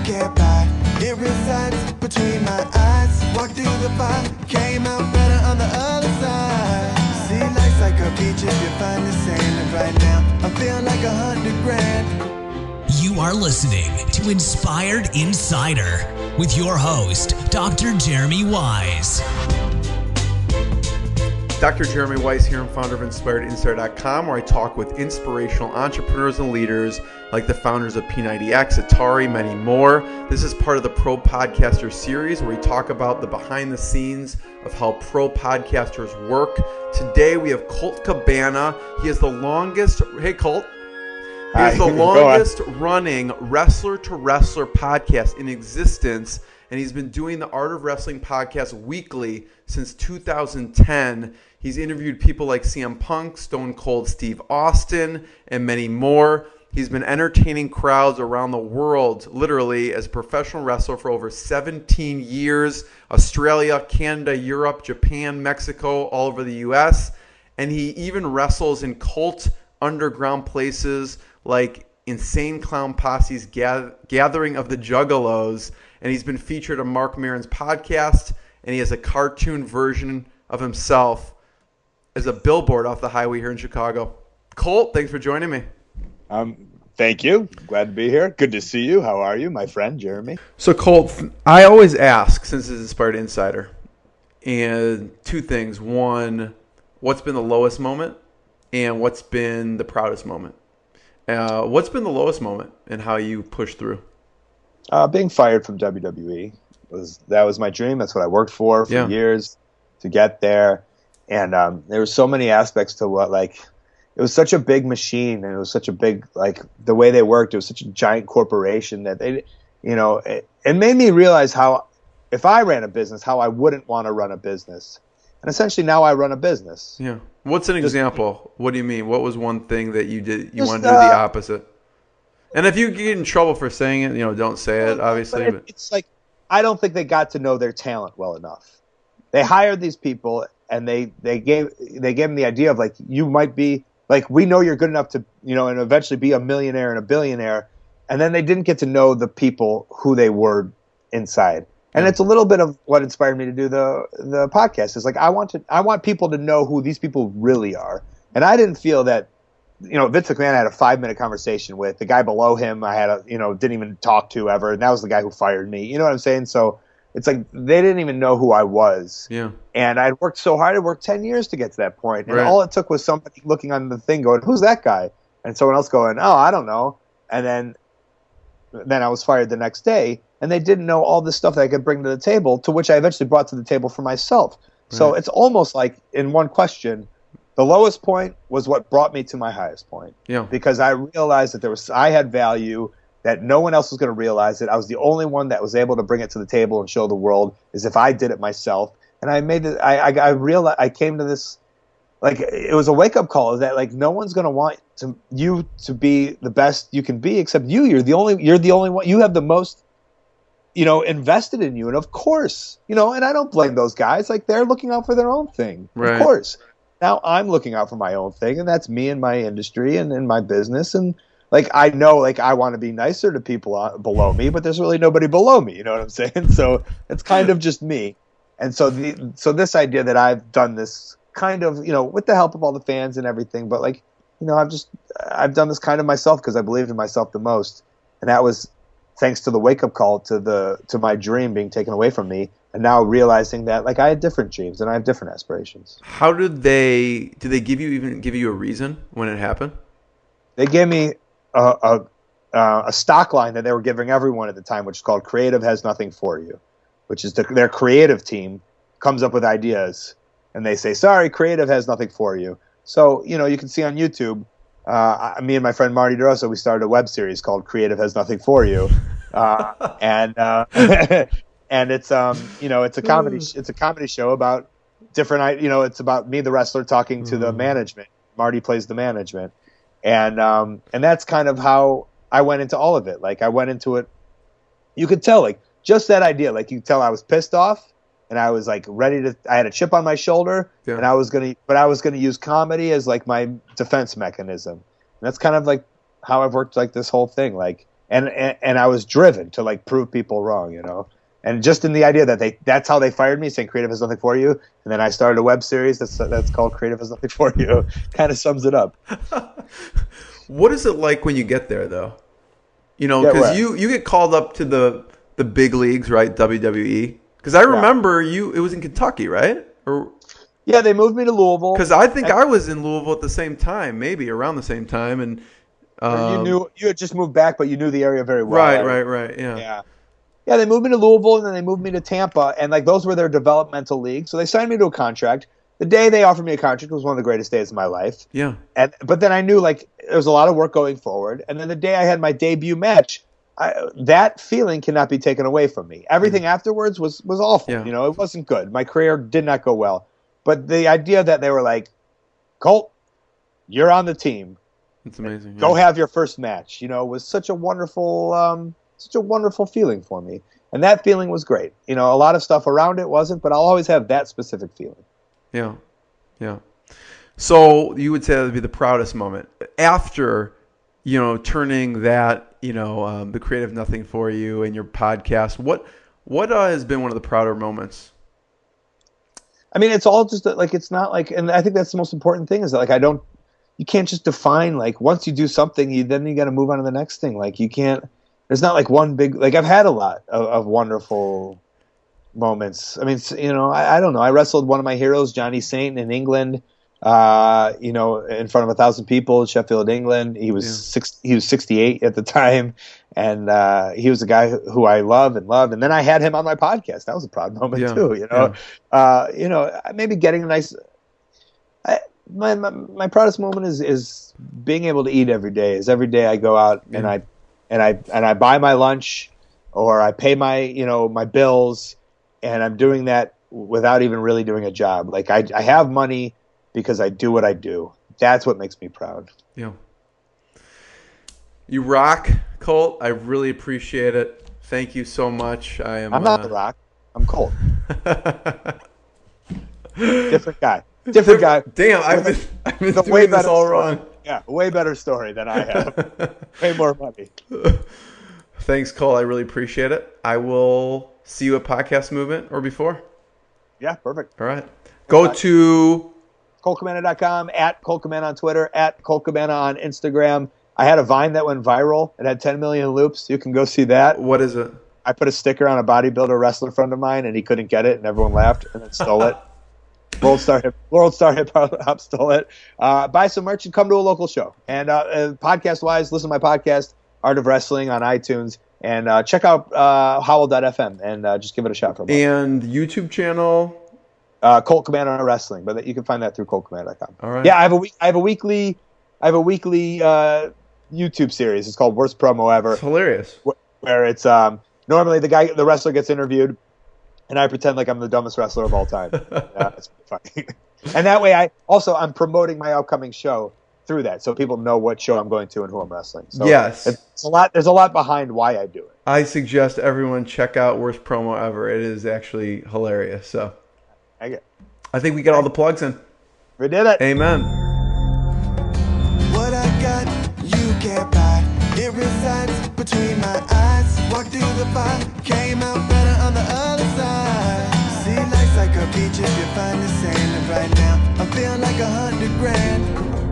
can't buy. It resides between my eyes. Walked through the fire, came out better on the other side. See, life's like a beach if you find the sand. And right now, I feel like $100,000. You are listening to Inspired Insider with your host, Dr. Jeremy Wise. Dr. Jeremy Weiss here, I'm founder of InspiredInsider.com, where I talk with inspirational entrepreneurs and leaders like the founders of P90X, Atari, many more. This is part of the Pro Podcaster series where we talk about the behind the scenes of how pro podcasters work. Today we have Colt Cabana. He is the longest, hey Colt. He is the longest running wrestler to wrestler podcast in existence. And he's been doing the Art of Wrestling podcast weekly since 2010. He's interviewed people like CM Punk, Stone Cold Steve Austin, and many more. He's been entertaining crowds around the world, literally, as a professional wrestler for over 17 years. Australia, Canada, Europe, Japan, Mexico, all over the U.S. And he even wrestles in cult underground places like Insane Clown Posse's Gathering of the Juggalos. And he's been featured on Mark Maron's podcast, and he has a cartoon version of himself as a billboard off the highway here in Chicago. Colt, thanks for joining me. Thank you. Glad to be here. Good to see you. How are you, my friend, Jeremy? So, Colt, I always ask, since it's Inspired Insider, and two things. One, what's been the lowest moment, and what's been the proudest moment? What's been the lowest moment, and how you pushed through? Being fired from WWE was my dream. That's what I worked for years to get there. And there were so many aspects to what, like, it was such a big machine, and it was such a big, like, the way they worked. It was such a giant corporation that they, it made me realize how, if I ran a business, how I wouldn't want to run a business. And essentially now I run a business. Yeah. What's an example? What do you mean? What was one thing that you did? You wanted to do the opposite? And if you get in trouble for saying it, don't say it, obviously. But it's like, I don't think they got to know their talent well enough. They hired these people, and they gave them the idea of, like, you might be, like, we know you're good enough to, and eventually be a millionaire and a billionaire. And then they didn't get to know the people who they were inside. And it's a little bit of what inspired me to do the podcast. Is like, I want people to know who these people really are. And I didn't feel that, Vince McMahon I had a 5-minute conversation with. The guy below him I had didn't even talk to ever. And that was the guy who fired me. You know what I'm saying? So it's like they didn't even know who I was. Yeah. And I'd worked so hard. I worked 10 years to get to that point. And all it took was somebody looking on the thing going, who's that guy? And someone else going, oh, I don't know. And then I was fired the next day. And they didn't know all this stuff that I could bring to the table, to which I eventually brought to the table for myself. Right. So it's almost like, in one question, the lowest point was what brought me to my highest point. Yeah. Because I realized that I had value, that no one else was going to realize it. I was the only one that was able to bring it to the table and show the world, as if I did it myself. And I made it. I realized, I came to this, like, it was a wake up call, that, like, no one's going to want you to be the best you can be except you. You're the only one. You have the most, invested in you. And of course, and I don't blame those guys. Like, they're looking out for their own thing. Right. Of course. Now I'm looking out for my own thing, and that's me and my industry and in my business. And, like, I know, like, I want to be nicer to people below me, but there's really nobody below me. You know what I'm saying? So it's kind of just me. And so this idea that I've done this kind of, with the help of all the fans and everything, but, like, I've done this kind of myself because I believed in myself the most. And that was thanks to the wake-up call to my dream being taken away from me, and now realizing that, like, I had different dreams and I have different aspirations. How did they give you a reason when it happened? They gave me a stock line that they were giving everyone at the time, which is called "Creative Has Nothing for You," which is their creative team comes up with ideas, and they say, "Sorry, creative has nothing for you." So, you can see on YouTube, me and my friend Marty DeRosa, we started a web series called "Creative Has Nothing for You," and it's it's a comedy show about different, it's about me, the wrestler, talking to the management. Marty plays the management, and that's kind of how I went into all of it. Like, I went into it, you could tell, like, just that idea, like, you could tell I was pissed off. And I was, like, I had a chip on my shoulder, and I was going to use comedy as, like, my defense mechanism. And that's kind of, like, how I've worked, like, this whole thing. Like, and I was driven to like prove people wrong, you know. And just in the idea that that's how they fired me, saying creative has nothing for you. And then I started a web series that's called Creative Has Nothing For You. Kind of sums it up. What is it like when you get there, though? You know, Yeah, because right. you get called up to the big leagues, right? WWE. Because I remember it was in Kentucky, right? Or yeah, they moved me to Louisville. because I think I was in Louisville at the same time, maybe around the same time, and you had just moved back, but you knew the area very well. right, yeah. Yeah, they moved me to Louisville, and then they moved me to Tampa, and like those were their developmental leagues. So they signed me to a contract. The day they offered me a contract was one of the greatest days of my life. Yeah. But then I knew like there was a lot of work going forward. And then the day I had my debut match, that feeling cannot be taken away from me. Everything afterwards was awful. Yeah. You know, it wasn't good. My career did not go well. But the idea that they were like, Colt, you're on the team. It's amazing. Go have your first match. You know, was such a wonderful feeling for me. And that feeling was great. You know, a lot of stuff around it wasn't, but I'll always have that specific feeling. Yeah. So you would say that would be the proudest moment after, you know, turning that, you know, the Creative Nothing For You and your podcast. What has been one of the prouder moments? I mean, it's all just like, it's not like, and I think that's the most important thing is that like, you can't just define like once you do something, then you got to move on to the next thing. Like you can't, there's not like one big, like I've had a lot of wonderful moments. I mean, you know, I don't know. I wrestled one of my heroes, Johnny Saint, in England, you know, in front of 1,000 people in Sheffield, England. He was he was 68 at the time. And he was a guy who I love. And then I had him on my podcast. That was a proud moment too, you know. You know, maybe getting a nice. My proudest moment is being able to eat every day. Is every day I go out and I buy my lunch, or I pay my bills, and I'm doing that without even really doing a job. Like I have money because I do what I do. That's what makes me proud. Yeah. You rock, Colt. I really appreciate it. Thank you so much. I'm not The Rock. I'm Colt. Different guy. Different guy. Damn, I've been doing this all wrong. Yeah, way better story than I have. Way more money. Thanks, Cole. I really appreciate it. I will see you at Podcast Movement or before. Yeah, perfect. All right. Go to ColtCabana.com, at Colt Cabana on Twitter, at Colt Cabana on Instagram. I had a Vine that went viral. It had 10 million loops. You can go see that. What is it? I put a sticker on a bodybuilder wrestler friend of mine, and he couldn't get it, and everyone laughed and then stole it. World Star Hip Hop stole it. Buy some merch and come to a local show. And podcast-wise, listen to my podcast, Art of Wrestling, on iTunes. And check out Howl.fm and just give it a shot for a moment. And YouTube channel? Colt Cabana Wrestling. But you can find that through ColtCabana.com. All right. Yeah, I have a weekly YouTube series. It's called Worst Promo Ever. It's hilarious. Where it's normally the wrestler gets interviewed, and I pretend like I'm the dumbest wrestler of all time. It's funny. And that way, I'm promoting my upcoming show through that, so people know what show I'm going to and who I'm wrestling. So yes, there's a lot behind why I do it. I suggest everyone check out Worst Promo Ever. It is actually hilarious. So I think we got all the plugs in. We did it. Amen. What I got, you can't buy. It resides between my eyes. Walked through the fire, came out better on the other side. See, life's like a beach if you find the sand. And right now, I feel like 100 grand.